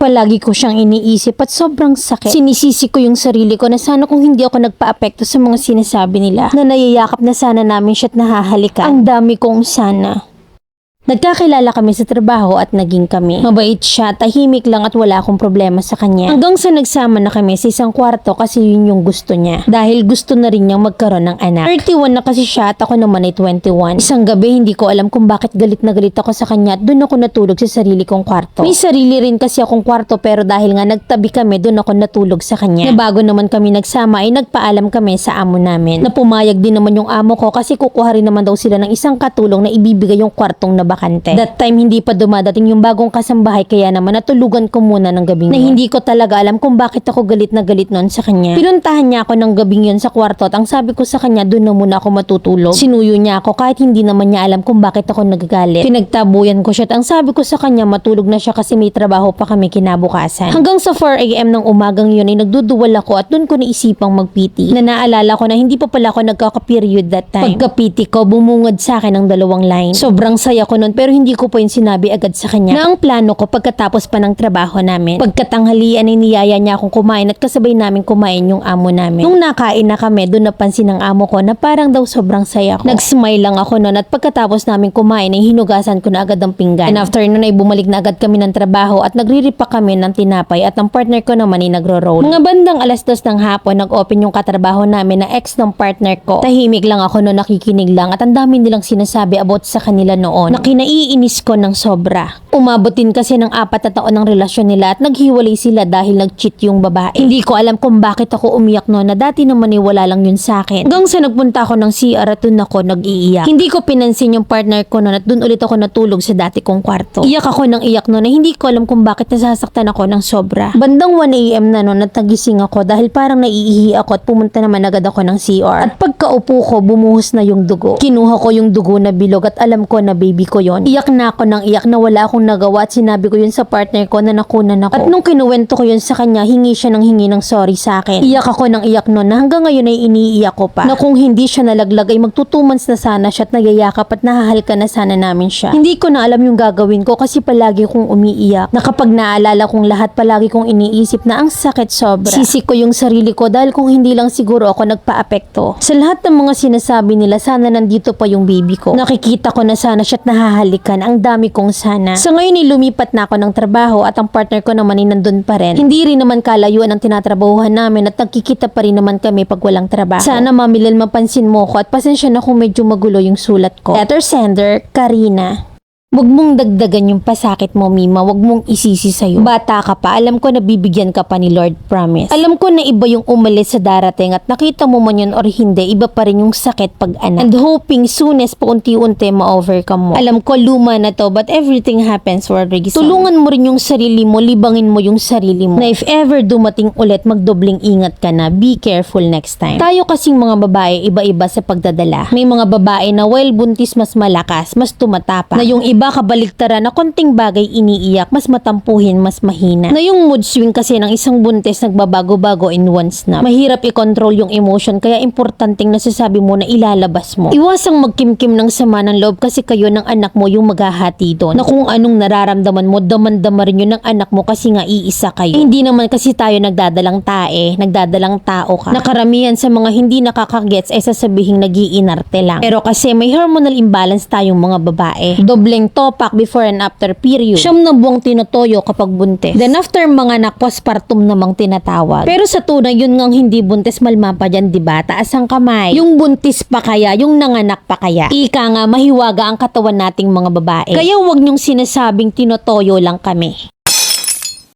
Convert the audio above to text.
Palagi ko siyang iniisip at sobrang sakit. Sinisisi ko yung sarili ko na sana kung hindi ako nagpa-apekto sa mga sinasabi nila, na nayayakap na sana namin siya at nahahalikan. Ang dami kong sana. Nagkakilala kami sa trabaho at naging kami. Mabait siya, tahimik lang at wala akong problema sa kanya. Hanggang sa nagsama na kami sa isang kwarto kasi yun yung gusto niya. Dahil gusto na rin niyang magkaroon ng anak. 31 na kasi siya at ako naman ay 21. Isang gabi hindi ko alam kung bakit galit na galit ako sa kanya at doon ako natulog sa sarili kong kwarto. May sarili rin kasi akong kwarto pero dahil nga nagtabi kami doon ako natulog sa kanya. Na bago naman kami nagsama ay nagpaalam kami sa amo namin. Na pumayag din naman yung amo ko kasi kukuha rin naman daw sila ng isang katulong na ibibigay yung kwartong nabakante. That time hindi pa dumadating yung bagong kasambahay kaya naman natulugan ko muna ng gabing yun. Na hindi ko talaga alam kung bakit ako galit na galit noon sa kanya. Pinuntahan niya ako ng gabing yun sa kwarto at ang sabi ko sa kanya doon na muna ako matutulog. Sinuyo niya ako kahit hindi naman niya alam kung bakit ako nagagalit. Pinagtabuyan ko siya at ang sabi ko sa kanya matulog na siya kasi may trabaho pa kami kinabukasan. Hanggang sa 4 AM ng umagang yun ay nagduduwal ako at doon ko naisipang magpiti. Na naalala ko na hindi pa pala ako nagkaka-period that time. Pagkapiti ko bumungad sa akin ng 2 line. Sobrang saya ko noon pero hindi ko po yung sinabi agad sa kanya na ang plano ko pagkatapos pa ng trabaho namin. Pagkatanghalian ay niyaya niya akong kumain at kasabay namin kumain yung amo namin. Nung nakain na kami, doon napansin ng amo ko na parang daw sobrang saya ko. Nag-smile lang ako noon at pagkatapos namin kumain ay hinugasan ko na agad ang pinggan. And after noon ay bumalik na agad kami ng trabaho at nagriripa kami ng tinapay at ang partner ko naman ay nagro-roll. Mga bandang 2:00 ng hapon nag-open yung katrabaho namin na ex ng partner ko. Tahimik lang ako noon, nakikinig lang at ang dami nilang sinasabi about sa kanila noon na kinaiinis ko ng sobra. Umabot din kasi ng 4 na taon ng relasyon nila at naghiwalay sila dahil nag-cheat yung babae. Hindi ko alam kung bakit ako umiyak noon na dati naman ay wala lang yun sa akin. Hanggang sa nagpunta ako ng CR at doon ako nag-iiyak. Hindi ko pinansin yung partner ko noon at doon ulit ako natulog sa dati kong kwarto. Iyak ako ng iyak noon na hindi ko alam kung bakit nasasaktan ako ng sobra. Bandang 1 AM na noon at nagising ako dahil parang naiihi ako at pumunta naman agad ako ng CR. At pagkaupo ko bumuhos na yung dugo. Kinuha ko yung dugo na bilog at alam ko na baby ko yon. Iyak na ako ng iyak na wala akong nagawa at sinabi ko yun sa partner ko na nakunan ako. At nung kinuwento ko yun sa kanya, hingi siya ng hingi ng sorry sa akin. Iyak ako ng iyak noon na hanggang ngayon ay iniiyak ko pa. Na kung hindi siya nalaglag ay mag 2 months na sana siya at nagyayakap at nahahalika na sana namin siya. Hindi ko na alam yung gagawin ko kasi palagi kong umiiyak. Na kapag naalala kong lahat, palagi kong iniisip na ang sakit sobra. Sisi ko yung sarili ko dahil kung hindi lang siguro ako nagpa-apekto. Sa lahat ng mga sinasabi nila, sana nandito pa yung baby ko. Nakikita ko na sana siya at nahahalikan. Ang dami kong sana. Sa ngayon ay lumipat na ako ng trabaho at ang partner ko naman ay nandun pa rin. Hindi rin naman kalayuan ang tinatrabahuhan namin at nagkikita pa rin naman kami pag walang trabaho. Sana mamilal mapansin mo ko at pasensya na kung medyo magulo yung sulat ko. Letter sender, Karina. Huwag mong dagdagan yung pasakit mo, Mima. Huwag mong isisi sa'yo. Bata ka pa, alam ko na bibigyan ka pa ni Lord, promise. Alam ko na iba yung umalis sa darating at nakita mo man yun or hindi, iba pa rin yung sakit pag anak. And hoping soonest paunti-unti ma-overcome mo. Alam ko luma na to, but everything happens for a reason. Tulungan mo rin yung sarili mo, libangin mo yung sarili mo. Na if ever dumating ulit, magdobling ingat ka na. Be careful next time. Tayo kasing mga babae, iba-iba sa pagdadala. May mga babae na while buntis mas malakas, mas tumatapa. Na yung iba kabaligtaran na konting bagay iniiyak, mas matampuhin, mas mahina. Na yung mood swing kasi ng isang buntis nagbabago-bago in one snap. Mahirap i-control yung emotion kaya importanteng nasasabi mo na ilalabas mo. Iwasang magkimkim ng sama ng loob kasi kayo ng anak mo yung maghahati doon. Na kung anong nararamdaman mo, daman-dama rin yun ng anak mo kasi nga iisa kayo. Hindi naman kasi tayo nagdadalang tae, nagdadalang tao ka. Nakaramihan sa mga hindi nakakagets ay sasabihin nag-iinarte lang. Pero kasi may hormonal imbalance tayong mga babae. Dobleng topak before and after period. 9 na buwang tinutoyo kapag buntis. Then after mga anak, postpartum namang tinatawag. Pero sa tunay, yun ngang hindi buntis, malma pa dyan, diba? Taas ang kamay. Yung buntis pa kaya, yung nanganak pa kaya. Ika nga, mahiwaga ang katawan nating mga babae. Kaya wag nyong sinasabing tinutoyo lang kami.